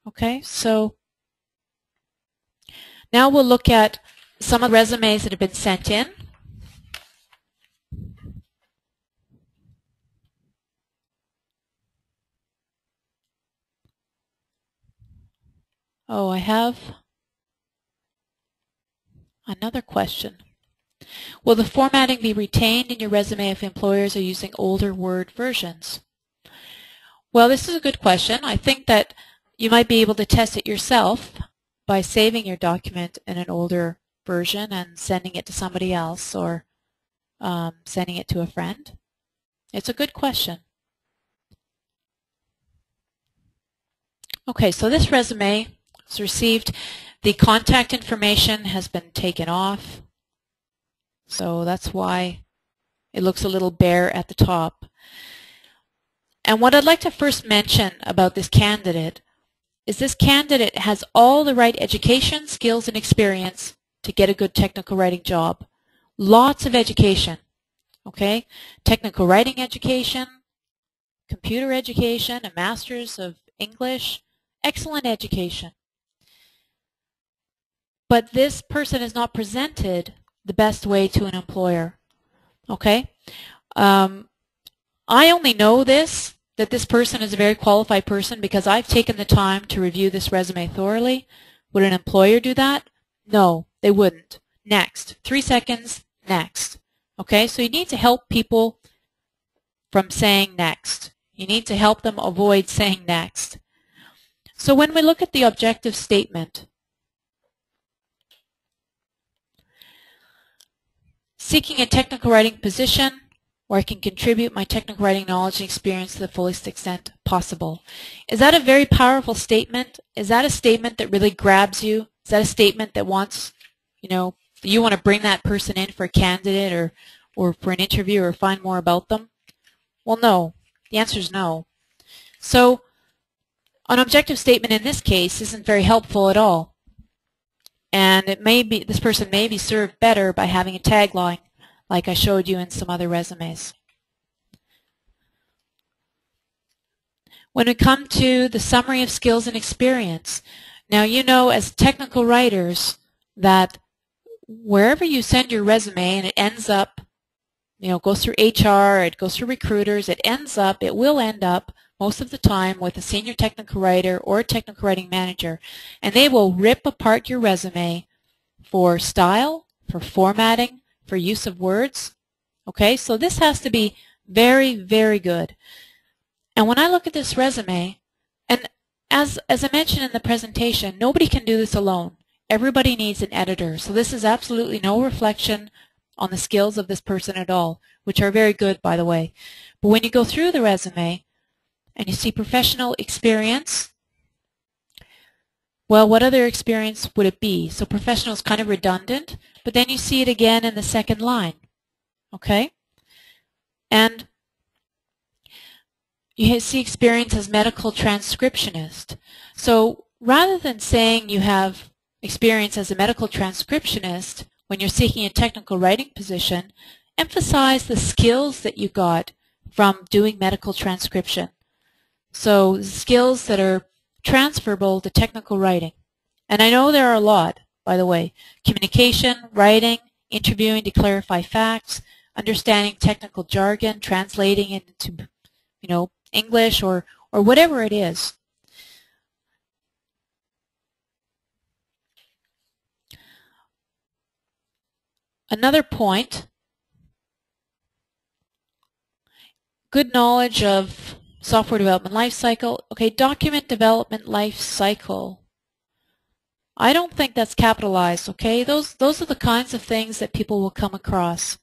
Okay, so now we'll look at some of the resumes that have been sent in. Oh, I have another question. Will the formatting be retained in your resume if employers are using older Word versions? Well, this is a good question. I think that you might be able to test it yourself by saving your document in an older version and sending it to somebody else, or sending it to a friend. It's a good question. Okay, so this resume was received. The contact information has been taken off, so that's why it looks a little bare at the top. And what I'd like to first mention about this candidate is this candidate has all the right education, skills, and experience to get a good technical writing job. Lots of education, okay? Technical writing education, computer education, a master's of English, excellent education. But this person is not presented the best way to an employer, okay? I only know this, that this person is a very qualified person, because I've taken the time to review this resume thoroughly. Would an employer do that? No, they wouldn't. Next. 3 seconds, next. Okay, so you need to help people from saying next. You need to help them avoid saying next. So when we look at the objective statement, seeking a technical writing position where I can contribute my technical writing knowledge and experience to the fullest extent possible. Is that a very powerful statement? Is that a statement that really grabs you? Is that a statement that wants, you want to bring that person in for a candidate or for an interview or find more about them? Well, no. The answer is no. So an objective statement in this case isn't very helpful at all. And this person may be served better by having a tagline, like I showed you in some other resumes. When we come to the summary of skills and experience, now you know as technical writers that wherever you send your resume and it ends up, goes through HR, it goes through recruiters, it will end up most of the time with a senior technical writer or a technical writing manager, and they will rip apart your resume for style, for formatting, for use of words. Okay, so this has to be very, very good. And when I look at this resume, and as I mentioned in the presentation, nobody can do this alone. Everybody needs an editor. So this is absolutely no reflection on the skills of this person at all, which are very good, by the way. But when you go through the resume and you see professional experience, well, what other experience would it be? So professional is kind of redundant, but then you see it again in the second line, okay? And you see experience as medical transcriptionist. So rather than saying you have experience as a medical transcriptionist when you're seeking a technical writing position, emphasize the skills that you got from doing medical transcription. So skills that are transferable to technical writing. And I know there are a lot, by the way. Communication, writing, interviewing to clarify facts, understanding technical jargon, translating it into, English or whatever it is. Another point, good knowledge of software development life cycle. Okay, document development life cycle. I don't think that's capitalized, okay? Those are the kinds of things that people will come across.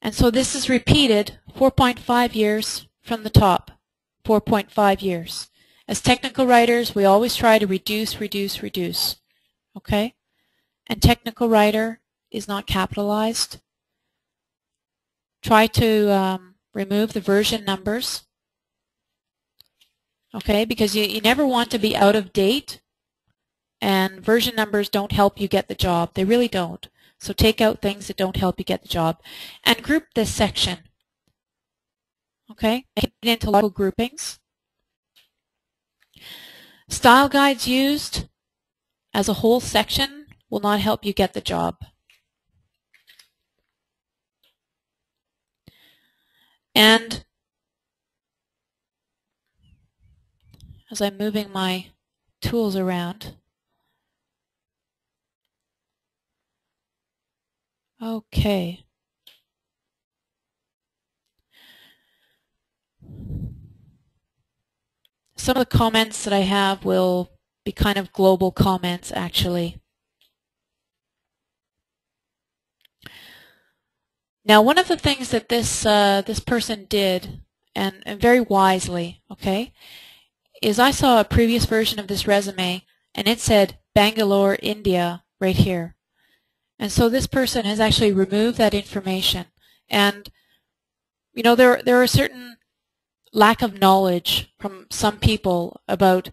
And so this is repeated 4.5 years from the top, 4.5 years. As technical writers, we always try to reduce, okay? And technical writer is not capitalized. Try to remove the version numbers, okay? Because you never want to be out of date, and version numbers don't help you get the job. They really don't. So take out things that don't help you get the job. And group this section. Okay, make it into local groupings. Style guides used as a whole section will not help you get the job. And as I'm moving my tools around, okay. Some of the comments that I have will be kind of global comments, actually. Now, one of the things that this person did, and very wisely, okay, is I saw a previous version of this resume, and it said Bangalore, India, right here. And so this person has actually removed that information. And, you know, there are certain lack of knowledge from some people about,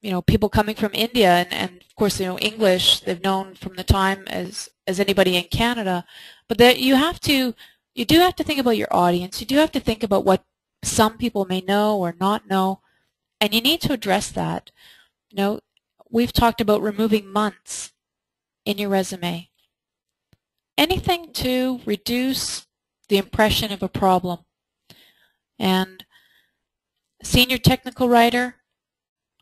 you know, people coming from India, and of course, you know, English they've known from the time as anybody in Canada, but that you do have to think about your audience. You do have to think about what some people may know or not know, and you need to address that. You know, we've talked about removing months in your resume. Anything to reduce the impression of a problem. And senior technical writer,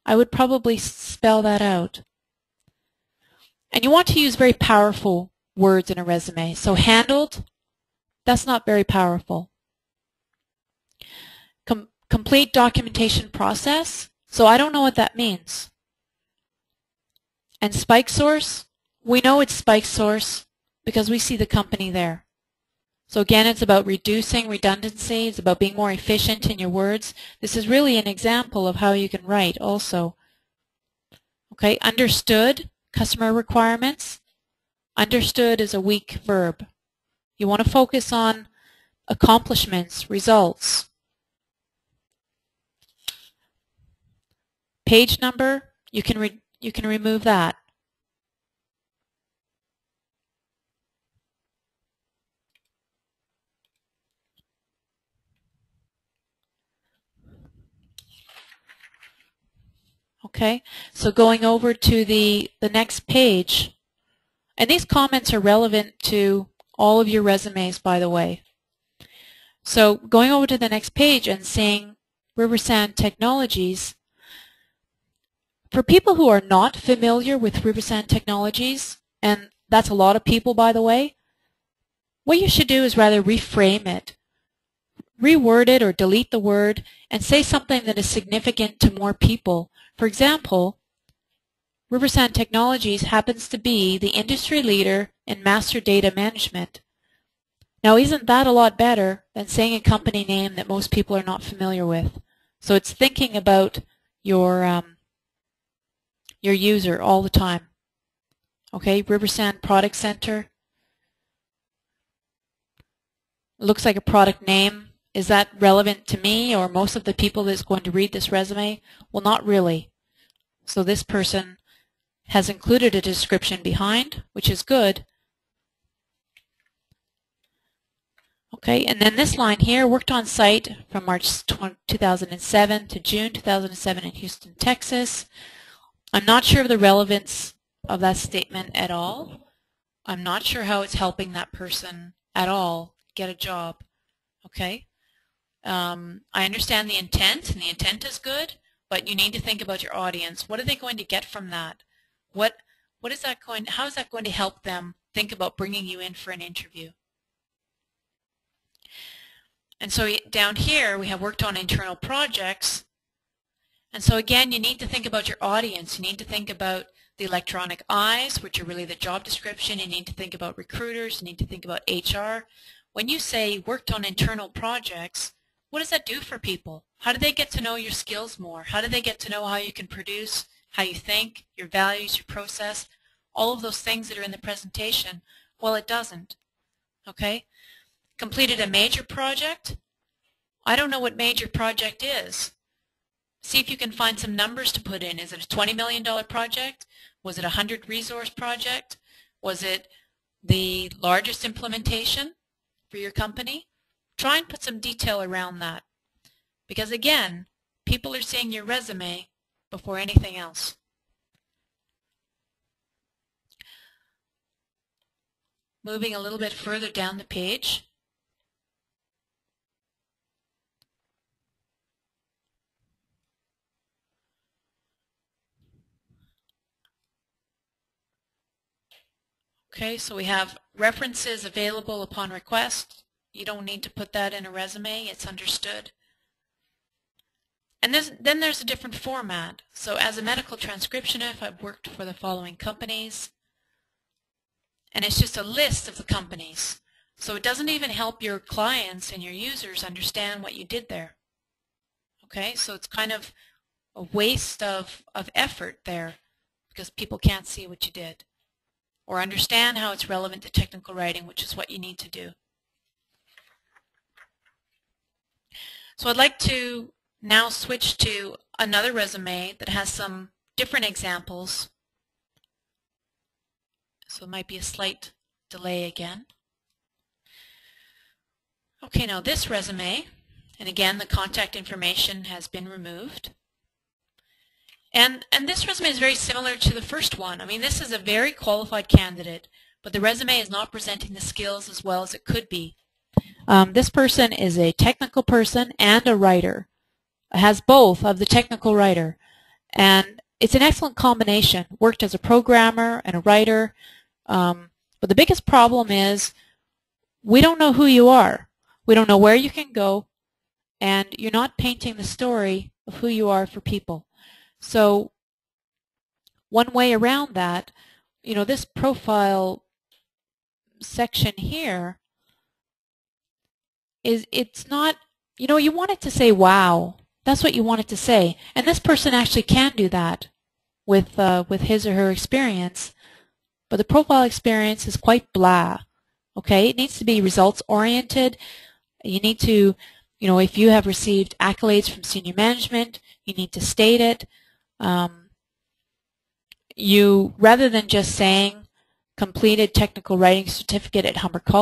I would probably spell that out. And you want to use very powerful words in a resume. So handled, that's not very powerful. Complete documentation process, so I don't know what that means. And spike source, we know it's spike source because we see the company there. So again, it's about reducing redundancy. It's about being more efficient in your words. This is really an example of how you can write also. Okay, understood, customer requirements. Understood is a weak verb. You want to focus on accomplishments, results. Page number, you can remove that. Okay, so going over to the next page, and these comments are relevant to all of your resumes, by the way. So going over to the next page and saying Riversand Technologies, for people who are not familiar with Riversand Technologies, and that's a lot of people, by the way, what you should do is rather reframe it. Reword it or delete the word and say something that is significant to more people. For example, Riversand Technologies happens to be the industry leader in master data management. Now, isn't that a lot better than saying a company name that most people are not familiar with? So it's thinking about your user all the time. Okay, Riversand Product Center. Looks like a product name. Is that relevant to me or most of the people that's going to read this resume? Well, not really. So this person has included a description behind, which is good. Okay, and then this line here, worked on site from March 2007 to June 2007 in Houston, Texas. I'm not sure of the relevance of that statement at all. I'm not sure how it's helping that person at all get a job. Okay, I understand the intent, and the intent is good, but you need to think about your audience. What are they going to get from that? What is that going? How is that going to help them think about bringing you in for an interview? And so down here we have worked on internal projects. And so again, you need to think about your audience. You need to think about the electronic eyes, which are really the job description. You need to think about recruiters. You need to think about HR. When you say worked on internal projects, what does that do for people? How do they get to know your skills more? How do they get to know how you can produce, how you think, your values, your process, all of those things that are in the presentation? Well, it doesn't. Okay? Completed a major project? I don't know what major project is. See if you can find some numbers to put in. Is it a $20 million project? Was it a 100 resource project? Was it the largest implementation for your company? try and put some detail around that. Because again, people are seeing your resume before anything else. Moving a little bit further down the page. Okay, so we have references available upon request. You don't need to put that in a resume, it's understood. And then there's a different format. So as a medical transcriptionist, I've worked for the following companies. And it's just a list of the companies. So it doesn't even help your clients and your users understand what you did there. Okay, so it's kind of a waste of effort there because people can't see what you did or understand how it's relevant to technical writing, which is what you need to do. So I'd like to now switch to another resume that has some different examples. So it might be a slight delay again. Okay, now this resume, and again the contact information has been removed. And this resume is very similar to the first one. I mean, this is a very qualified candidate, but the resume is not presenting the skills as well as it could be. This person is a technical person and a writer. It has both of the technical writer. And it's an excellent combination. Worked as a programmer and a writer. But the biggest problem is we don't know who you are. We don't know where you can go. And you're not painting the story of who you are for people. So one way around that, you know, this profile section here is, it's not, you know, you want it to say wow. That's what you want it to say. And this person actually can do that with his or her experience. But the profile experience is quite blah. Okay, it needs to be results oriented. You need to, you know, if you have received accolades from senior management, you need to state it. You, rather than just saying completed technical writing certificate at Humber College,